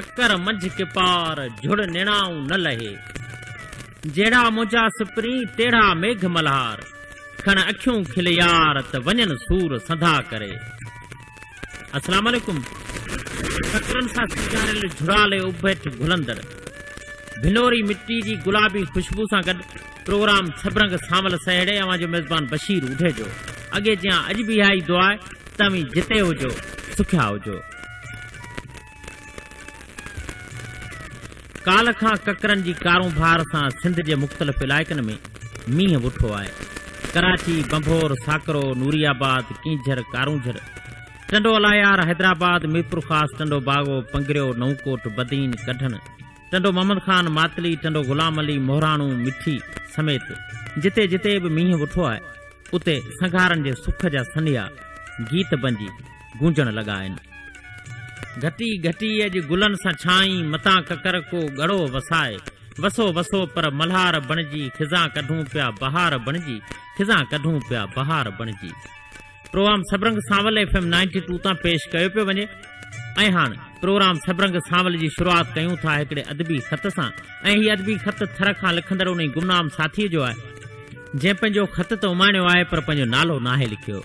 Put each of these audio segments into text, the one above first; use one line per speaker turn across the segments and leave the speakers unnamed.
ककर मंझ के पार झुड़ निणाऊ न लहे जेड़ा मुंहिंजा सुपरी तेड़ा मेघ मल्हार खण अखियूं खिल यार त वञनि सूर संधा करे। अस्सलाम वालेकुम। ककरनि सां सिंगारियल झुड़ाले उभेट घुलंदड़ भिनोरी मिट्टी जी गुलाबी खुशबू सां गॾु प्रोग्राम सभरंग सावल सहेड़े अवां जो मेज़बान बशीर उठे जो अॻे जियां अॼु बि आई दुआ आहे तव्हीं जिते हुजो सुखिया हुजो। काल खां ककरनि जी कारूं भार सां सिंध जे मुख़्तलिफ़ इलाइक़नि में मींहुं वुठो आहे। कराची, बंभोर, साकरो, नूरियाबाद, कींझर, कारूंझर, टंडो अलायार, हैदराबाद, मीरपुर ख़ास, टंडो बागो, पंगरियो, नऊकोट, बदीन, कढण, टंडो मोहम्मद खान, मातली, टंडो गुलाम अली, मोहराणू, मिठी समेत जिते जिते बि मींहुं वुठो आहे उते संघारनि जे सुख जा सनिया गीत बंजी गूंजण लॻा आहिनि। घटी घटी अॼु गुलनि सां छाई मतां ककर को गड़ो वसाए वसो वसो पर मल्हार बणिजी खिज़ां कढूं पिया बहार बणिजी खिज़ां कढूं पिया बहार बणिजी। प्रोग्राम सबरंग सावल FM 92 तां पेश कयो पियो वञे ऐं हाणे प्रोग्राम सबरंग सावल जी शुरूआत कयूं था हिकिड़े अदबी ख़त सां ऐं हीउ अदबी ख़त थर खां लिखंदड़ उन गुमनाम साथीअ जो आहे जंहिं पंहिंजो ख़त त उमाणियो आहे पर पंहिंजो नालो नाहे लिखियो।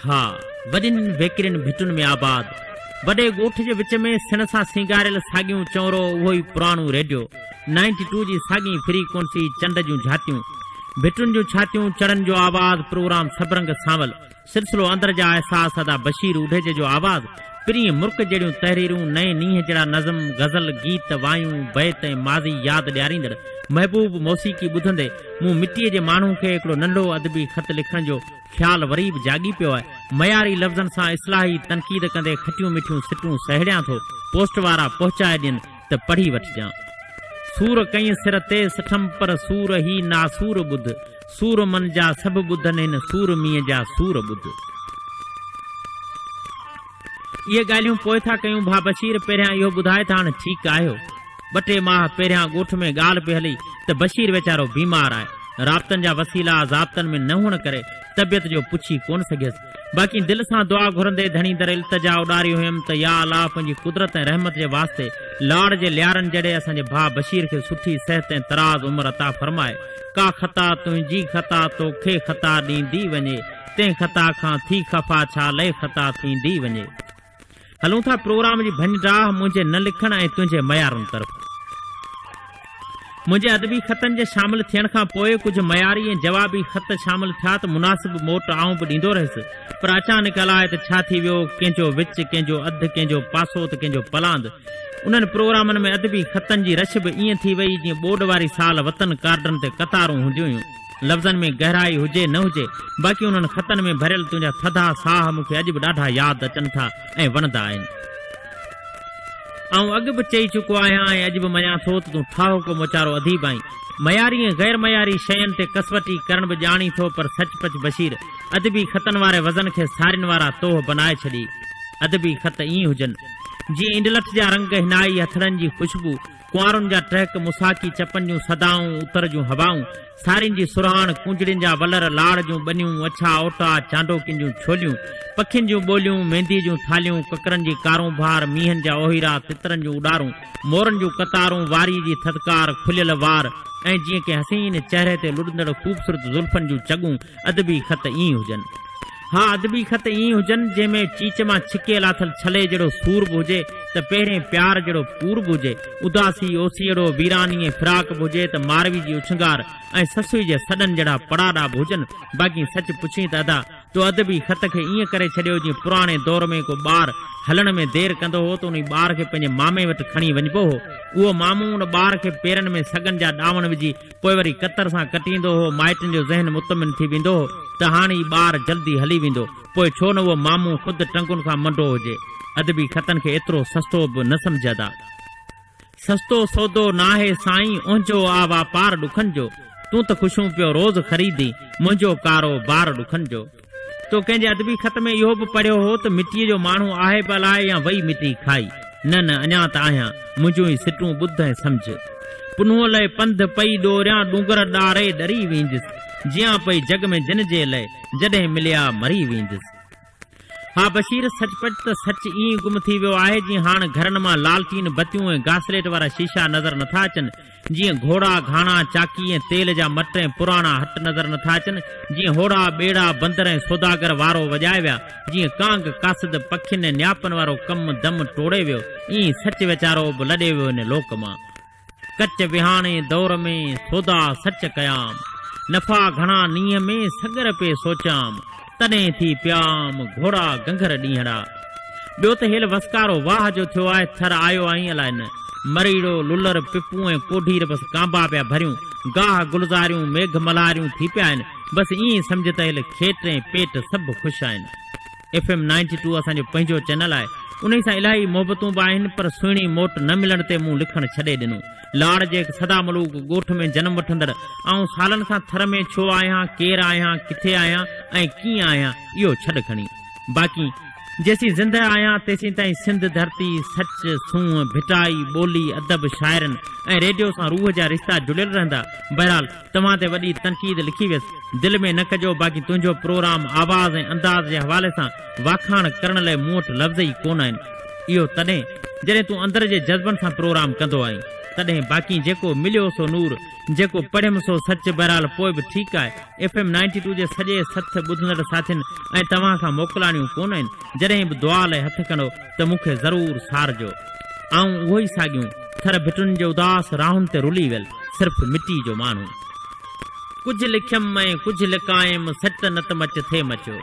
हाँ वॾिन वेकिरिन भिटुनि में आबाद वॾे ॻोठ जे विच में सिण सां सिंगारियल साॻियूं चौरो उहो ई पुराणो रेडियो 92 जी साॻी फ्रीक्वेंसी चंड जूं झातियूं भिटुनि जूं छातियूं चढ़नि जो आवाज़ प्रोग्राम सबरंग सावल सिलसिलो अंदर जा अहसास अदा बशीर उढेजे जो आवाज़ पिरीं मुर्क जहिड़ियूं तहरीरूं नए नींहं जहिड़ा नज़म गज़ल गीत वायूं बैत ऐं माज़ी यादि ॾियारींदड़ महबूब मौसीक़ी ॿुधंदे मूं मिटीअ जे माण्हू खे हिकिड़ो नंढो अदबी ख़त लिखण जो ख़्यालु वरी बि जागी पियो आहे। मयारी लफ़्ज़नि सां इस्लाही तनक़ीद कंदे खटियूं मिठियूं सिटूं सहेड़ियां थो पोस्ट वारा पहुचाए ॾियनि त पढ़ी वठिजां। सूर कई सिर ते सठम पर सूर ही नासूर ॿुध सूर मन जा सभु ॿुधनि हिन सूर मींहं जा सूर ॿुध। इहे ॻाल्हियूं पोइ था कयूं भा बशीर पहिरियां इहो ॿुधाए त हाणे ठीकु आहियो। 2 माह पहिरियां ॻोठ में ॻाल्हि पई हली त बशीर वेचारो बीमार आहे। राब्तनि जा वसीला ज़ाब्तनि में न हुअण करे तबियत जो पुछी कोन सघियसि। बाक़ी दिलि सां दुआ घुरंदे धणी दर इल्तिजा उॾारी हुयमि त या अलाह पंहिंजी कुदरत ऐं रहमत जे वास्ते लाड़ जे लियारनि जॾहिं असांजे भाउ बशीर खे सुठी सिहत ऐं तराज़ उमिरि अता फरमाए। का ख़ता तुंहिंजी ख़ता तोखे ख़ता ॾींदी वञे तंहिं ख़ता खां थी ख़फ़ा छा लहे ख़ता थींदी वञे। हलूं था प्रोग्राम जी भंजडाह मुंहिंजे न लिखण ऐं तुंहिंजे मयारनि तरफ़। मुंहिंजे अदबी ख़तनि जे शामिल थियण खां पोइ कुझु मयारी ऐं जवाबी ख़त शामिल थिया त मुनासिब मोट आऊं बि ॾींदो रहियुसि पर अचानक अलाए त छा थी वियो कंहिंजो विच कंहिंजो अधु कंहिंजो पासो त कंहिंजो पलांद। उन्हनि प्रोग्रामनि में अदबी ख़तनि जी रश बि ईअं थी वई जीअं ॿोॾ वारी साल वतन कार्डनि ते कतारूं हुंदियूं हुयूं। लफ़्ज़नि में गहराई हुजे न हुजे बाक़ी उन्हनि ख़तनि में भरियल तुंहिंजा थधा साह मूंखे अॼु बि ॾाढा यादि अचनि था ऐं वणंदा आहिनि। ऐं अॻु बि चई चुको आहियां ऐं अॼु बि मञां थो त तूं ठाहो को मोचारो अदीब आहीं। मयारी ऐं गैर मयारी शयुनि ते कसवटी करण बि ॼाणी थो पर सचपच बशीर अदबी ख़तनि वारे वज़न खे सारियुनि वारा तोह बनाए छॾी। अदबी ख़त ईअं हुजनि जीअं इंडलठ जा रंग हिनाई हथड़नि जी ख़ुशबू कुंवारुनि जा टहक मुसाकी चपनि जूं सदाऊं उतर जूं हवाऊं सारियुनि जी सुरहाण कुंजड़ियुनि जा वलर लाड़ जूं बनियूं अछा ओटा चांडोकिन जूं छोलियूं पखियुनि जूं ॿोलियूं मेहंदी जूं थालियूं ककरनि जी कारूं भार मींहनि जा ओहिरा तितरनि जूं उॾारूं मोरनि जूं कतारूं वारी जी थदकार खुलियल वार ऐं जीअं के हसीन चेहरे ते लुॾंदड़ ख़ूबसूरत ज़ुल्फनि जूं चगूं अदबी ख़त ईअं हुजनि। हाँ अदबी ख़त ईअं हुजनि जंहिंमें चीच मां छिके लाथल छले जहिड़ो सूर बि हुजे त पहिरें प्यार जहिड़ो पूर बि हुजे उदासी ओसी जहिड़ो वीरानी फिराक बि हुजे त मारवी जी उछंगार ऐं ससुई जे सॾनि जहिड़ा पड़ाड़ा बि हुजनि। बाक़ी सच पुछी त अदा तो अदबी ख़त खे ईअं करे छॾियो जीअं पुराणे दौर में को ॿार हलण में देरि कंदो हो त उन ॿार खे पंहिंजे मामे वटि खणी वञिबो हो। उहो मामू उन ॿार खे पेरनि में सगन जा ॾावण विझी पोइ वरी कतर सां कटींदो हो। माइटनि जो ज़हन मुतमिन थी वेंदो हो त हाणे ई ॿार जल्दी हली वेंदो पोइ छो न उहो मामू ख़ुदि टंगुनि खां मंडो हुजे। अदबी ख़तनि खे एतिरो सस्तो बि न सम्झंदा। सस्तो सौदो नाहे साईं ओंजो आ वापार ॾुखनि जो तूं त ख़ुशियूं पियो रोज़ ख़रीदी मुंहिंजो कारो बार ॾुखनि जो। तो कंहिंजे अदबी ख़त में इहो बि पढ़ियो हो त मिटीअ जो माण्हू आहे भला आहे या वई मिटी खाई। न अञा त आहियां मुंहिंजूं ई सिटूं ॿुध ऐं सम्झ। पुनुअ लाइ पंध पई ॾोरियां डूंगर ॾारे डरी वेंदुसि जियां पई जग में जिन जे लाइ जॾहिं मिलिया मरी वेंदुसि। हा बशीर सचपच त सच ईअं गुम थी वियो आहे जीअं हाणे घरनि मां लालटीन बतियूं ऐं घासलेट वारा शीशा नज़र नथा अचनि, जीअं घोड़ा घाणा चाकी ऐं तेल जा मट ऐं पुराणा हट नज़र नथा अचनि, जीअं होड़ा ॿेड़ा बंदर ऐं सौदागर वारो वॼाए विया, जीअं कांग कासिद पखियुनि ऐं न्यापनि वारो कमु दम टोड़े वियो, ईअं सच वीचारो बि लॾे वियो इन लोक मां। कच विहाणे दौर में सौदा सच कयाम, नफ़ा घणा नीह में सगर पे सोचाम, तॾहिं थी प्याम घोड़ा गंगर ॾींहड़ा। ॿियो त हेल वसकारो वाह जो थियो आहे, थर आयो आई अलाए न। मरीड़ो लुलर पिपूं ऐं कोढीर बसि कांबा पिया भरियूं, गाह गुलज़ारियूं मेघ मल्हारियूं थी पिया आहिनि। बसि ईअं सम्झ त हेल खेत ऐं पेट सभु ख़ुशि आहिनि। FM 92 असांजो पंहिंजो चैनल आहे, उन सां इलाही मोहबतूं बि आहिनि, पर सुहिणी मोट न मिलण ते मूं लिखणु छॾे ॾिनो। लाड़ जे सदा मलूक ॻोठ में जनम वठंदड़ ऐं सालनि खां थर में छो आहियां, केरु आहियां, किथे आहियां ऐं कीअं आहियां, इहो छॾ खणी। बाक़ी जेसीं ज़िंदह आहियां तेसीं ताईं सिंध धरती सच सूंहं भिटाई ॿोली अदब शाइरनि ऐं रेडियो सां रूह जा रिश्ता जुड़ियल रहंदा। बहरहाल तव्हां ते वॾी तनक़ीद लिखी वियसि, दिलि में न कजो। बाक़ी तुंहिंजो प्रोग्राम आवाज़ ऐं अंदाज़ जे हवाले सां वाखाण करण लाइ मूं वटि लफ़्ज़ ई कोन आहिनि। इहो तॾहिं जॾहिं तूं अंदर जे जज़्बनि सां प्रोग्राम कंदो आहीं, तॾहिं बाक़ी जेको मिलियो सो नूर, जेको पढ़ियमि सो सच। बहरहाल पोइ बि ठीकु आहे, FM 92 जे सॼे सथ ॿुधंदड़ साथियुनि ऐं तव्हां खां मोकिलाणियूं कोन आहिनि। जॾहिं बि दुआ लाइ हथ कंदो त मूंखे ज़रूरु सारजो। ऐं उहो ई साॻियूं थर भिटुनि जे उदास राहुनि ते रुली वियल सिर्फ़ु मिटी जो माण्हू। कुझु लिखियमि ऐं कुझु लिकायमि, सच त न त मच थिए मचो।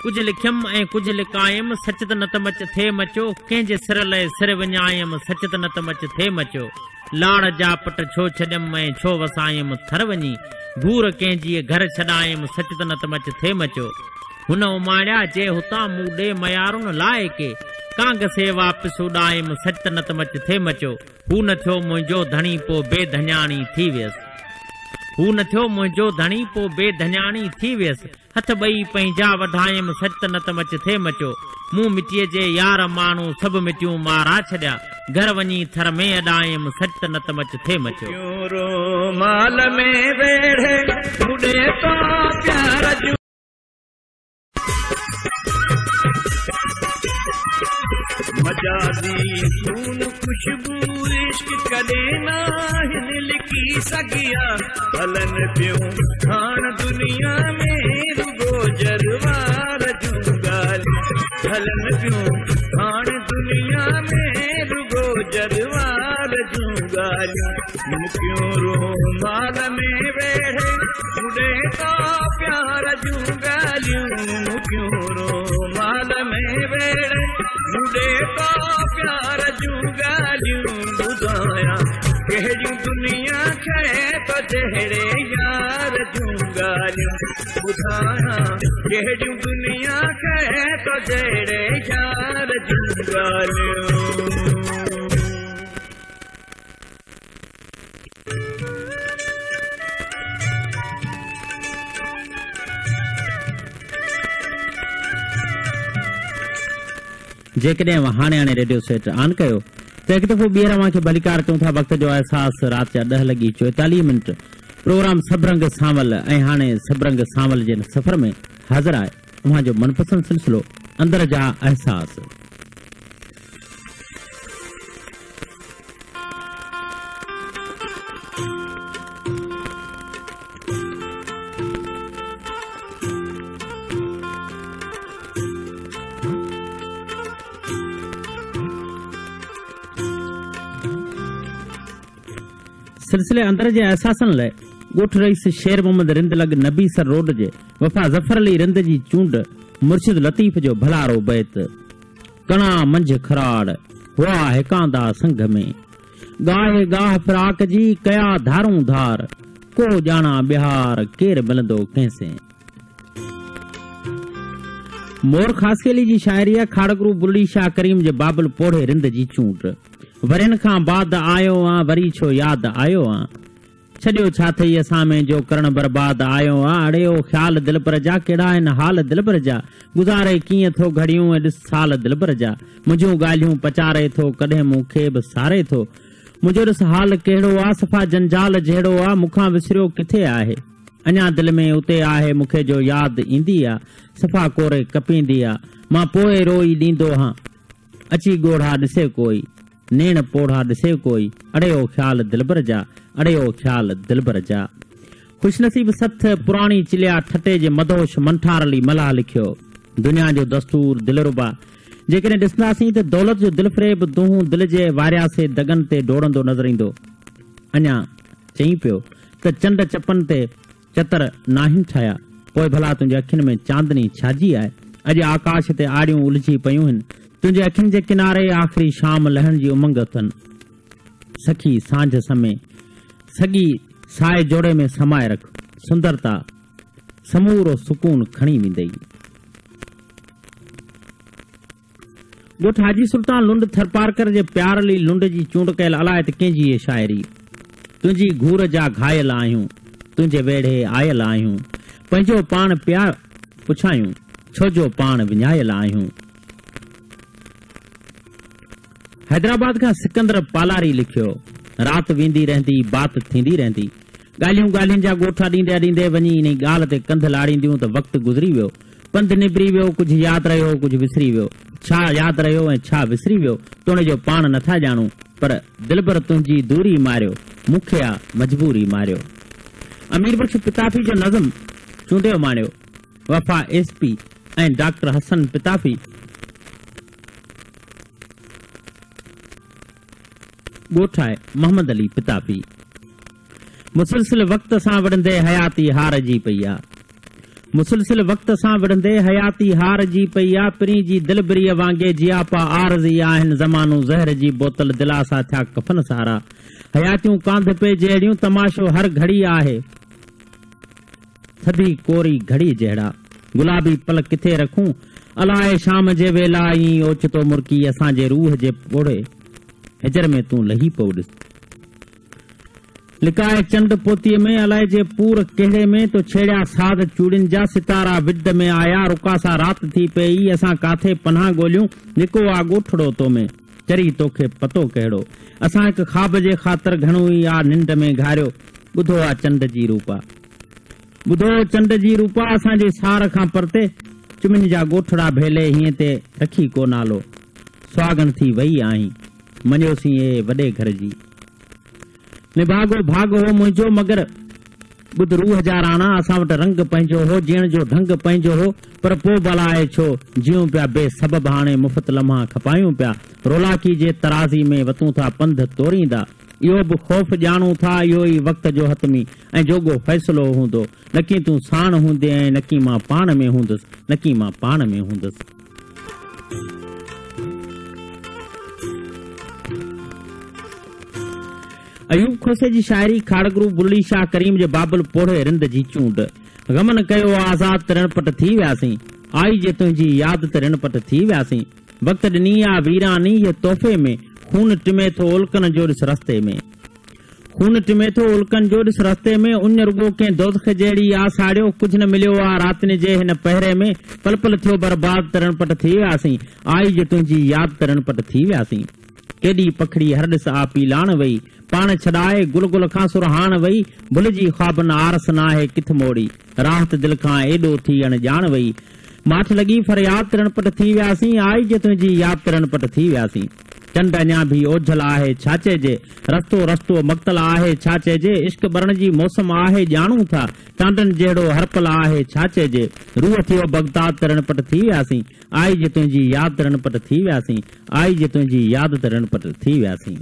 कुझु लिखियमि ऐं कुझु लिकायमि, सच त न त मच थिए मचो। कंहिंजे सिर लाइ सिर विञायमि, सच त न त मच थिए मचो। लाड़ जा पट छो छॾियमि ऐं छो वसायमि थर वञी, घूर कंहिंजी घर छॾायमि, सच त न त मच थिए मचो। हुन उमाड़िया जे हुतां मूं ॾे मयारुनि लाइ के, कांग से वापसि उॾायमि, सच त न त मच थिए मचो। हू न थियो मुंहिंजो धणी पोइ बेधन्याणी थी वियसि। हू न थियो मुंहिंजो धणी पोइ बेधन्याणी थी वियसि। हथ ॿई पंहिंजा वधायमि, सच त न त मच थिए मचो। मूं मिटीअ जे यार माण्हू सभु मिटियूं मारा छॾिया, घर वञी थर में अॾायमि, सच त न त मच थिए मचो। माल में वेड़े बुॾे तो प्यार जो मजादी सून खुशबू इश्क कदे ना हिन लिखी सगिया। हलन पियो हाण दुनिया में रुगो जरवार जुगाली, हलन पियो हाण दुनिया में रुगो जरवार जुगाली। मुक्यों रो माल में वेड़े बुढ़े तो प्यार जुगालियूं, मुक्यों रो माल में वेड़े बुढ़े तो प्यार जुगालियूं। ॿुधाया कहिड़ियूं दुनिया खे तो जहिड़े यार जुगालियूं, ॿुधाया कहिड़ियूं दुनिया खे तो जहिड़े यार जुगालियूं। जेकॾहिं हाणे रेडियो सेट ऑन कयो त हिकु दफ़ो ॿीहर अव्हांखे भलीकार कयूं था। वक़्त जो अहसास राति जा 10:44 प्रोग्राम सबरंग सांवल ऐं हाणे सबरंग सांवल जे सफ़र में हाज़िर आहे अव्हांजो मनपसंद सिलसिलो अंदर जा अहसास। सिलसिले अंदर जे अहसासनि लाइ ॻोठ रईस शेर मोहम्मद रिंद लॻ नबी सर रोड जे वफ़ा ज़फर अली रिंद जी चूंड मुर्शिद लतीफ़ जो भलारो बैत। कणा मंझ खराड़ हुआ हिकांदा संघ में, गाहे गाह फिराक जी कया धारूं धार, को ॼाणा बिहार केर मिलंदो कंहिंसे। मोर ख़ासकेली जी शाइरी आहे खाड़गुरु बुल्ली शाह करीम जे बाबुल पोढ़े रिंद जी चूंड। वरिन खां बाद आयो आं वरी छो याद आयो आं, छॾियो छा थई असां में जो करण बर्बाद आयो आ। अड़ियो ख़्याल दिलबर जा कहिड़ा आहिनि हाल दिलबर जा। गुज़ारे कीअं थो घड़ियूं ऐं ॾिस साल दिलबर जा। मुंहिंजूं ॻाल्हियूं पचारे थो कॾहिं मूंखे बि सारे थो। मुंहिंजो ॾिस हाल कहिड़ो आ सफ़ा जंजाल जहिड़ो आ। मूंखां विसरियो किथे आहे अञा दिलि में उते आहे मूंखे जो यादि ईंदी आ। सफ़ा कोरे कपींदी आ मां पोइ रोई ॾींदो हां। अची ॻोढ़ा ॾिसे कोई नेण पोढ़ा ॾिसे कोई। अड़ियो ख़्याल दिलबर जा अड़ियो ख़्याल दिलबर जा। खुशनसीब सथ पुराणी चिलिया ठटे जे मदोश मंठारली मलाह लिखियो। दुनिया जो दस्तूर दिलरुबा जेकॾहिं ॾिसंदासीं त दौलत जो दिलफ़रेब दूहूं दिल जे वारियासे दगन ते डोड़ंदो नज़र ईंदो। अञा चई पियो त चंड चपन ते चतर नाहिन ठाहिया पोइ भला तुंहिंजे अखियुनि में चांदनी छाजी आहे। अॼु आकाश ते आड़ियूं उलझी पयूं आहिनि तुंहिंजे अखियुनि जे किनारे आख़िरी शाम लहण जी उमंग अथनि। सखी सांझ समय सॻी साए जोड़े में समाए रख सुंदरता समूरो सुकून खणी वेंदई। ॻोठ हाजी सुल्तान लुंड थरपारकर जे प्यारली लुंड जी चूंड कयल अलाए त कंहिंजी शाइरी। तुंहिंजी घूर जा घायल आहियूं तुंहिंजे वेढ़े आयल आहियूं पंहिंजो पाण पिया पुछायूं छोजो पाण विञायल आहियूं। हैदराबाद खां सिकंदर पालारी लिखियो। रात वेंदी रहंदी बात थींदी रहंदी ॻाल्हियूं ॻाल्हियुनि जा ॻोठा ॾींदे ॾींदे वञी इन ॻाल्हि ते कंध लाड़ींदियूं त वक़्तु गुज़री वियो। पंधु निबिरी वियो कुझु यादि रहियो कुझु विसरी वियो। छा यादि रहियो ऐं छा विसरी वियो तोड़े जो पाण नथा ॼाणूं पर दिलबर तुंहिंजी दूरी मारियो मूंखे आ मजबूरी मारियो। अमीर बख्श पिताफी जो नज़म चूंडियो माणियो। वफ़ा एसपी ऐं डॉक्टर हसन पिताफी ॻोठ आहे मोहम्मद अली पिताफी। मुसलसिल वक़्त सां विढ़ंदे हयाती हार जी पई आ। मुसलसिल वक़्त सां विढ़ंदे हयाती हार जी पई आ। पिरी जी दिलबरीअ वांगे जियापा आरज़ी आहिनि ज़मानो ज़हर जी बोतल दिलासा थिया कफन सहारा। हयातियूं कांध पे जहिड़ियूं तमाशो हर घड़ी आहे थधी कोरी घड़ी जहिड़ा। गुलाबी पल किथे रखूं अलाए शाम जे वेला ई ओचितो मुर्की असांजे रूह जे पोड़े हिजर में तूं लही पो ॾिस। लिकाए चंड पोतीअ में अलाए जे पूर कहिड़े में तो छेड़िया साध चूड़ियुनि जा सितारा विद में आया। रुकासा रात थी पई असां काथे पनाह ॻोल्हियूं निको आ ॻोठड़ो तो में चरी तोखे पतो कहिड़ो। असां हिकु ख़्वाब जे ख़ातिर घणो ई आ निंड में घारियो। ॿुधो आ चंड जी रूपा ॿुधो चंड जी रूपा असांजे सार खां परते चुमिन जा ॻोठड़ा भेले हीअं ते रखी को नालो। सुहागन थी वई आहीं मञोसीं ए वॾे घर जी। निभागो भाग हो मुंहिंजो मगर ॿुध रूह जा राणा असां वटि रंग पंहिंजो हो जीअण जो ढंग पंहिंजो हो पर पोइ भला आहे छो जियूं पिया बेसबब हाणे मुफ़्त लम्हा खपायूं पिया। रोलाकी जे तराज़ी में वतूं था पंध तोरींदा इहो बि ख़ौफ़ ॼाणूं था इहो ई वक़्त जो हतमी ऐं जोगो फ़ैसिलो हूंदो। न की तूं साण हूंदे ऐं न की मां पाण में हूंदुसि न की मां पाण में हूंदुसि। अयूब खोसे जी शाइरी खाड़गुरु बुल्ली शाह करीम जे बाबुल पोड़े रिंद जी चूंड। गमन कयो आज़ाद त रणपट थी वियासीं आई जे तुंहिंजी यादि त रणपट थी वियासीं। वक़्त ॾिनी आ वीरानी ये तोहफ़े में खून टिमे थो उल्कन जो ॾिस रस्ते में। खून टिमे थो उल्कन जो ॾिस रस्ते में उन रुगो कंहिं दोज़ख जहिड़ी आ साड़ियो कुझु न मिलियो आ रातिनि जे हिन पहिरे में। पल पल थियो बर्बाद त रणपट थी वियासीं आई जे तुंहिंजी यादि त रणपट थी वियासीं। केॾी पखड़ी हर ॾिस आ पीलाण वई पाण छॾाए गुल गुल खां सुरहाण वई। भुलिजी ख्वाबन आरस नाहे किथ मोड़ी राहत दिल खां एॾो थी अणॼाण वई। माठ लॻी फरियाद रणपट थी वियासीं आई जे तुंहिंजी यादि रणपट थी वियासीं। चंड अञा भी ओझल आहे छा चइजे रस्तो रस्तो मक़्तल आहे छा चइजे। इश्क बरण जी मौसम आहे ॼाणूं था चांडन जहिड़ो हर पल आहे छा चइजे। रूह थियो बगदाद रणपट थी वियासीं आई जे तुंहिंजी यादि रणपट थी वियासीं आई जे तुंहिंजी यादि रणपट थी वियासीं।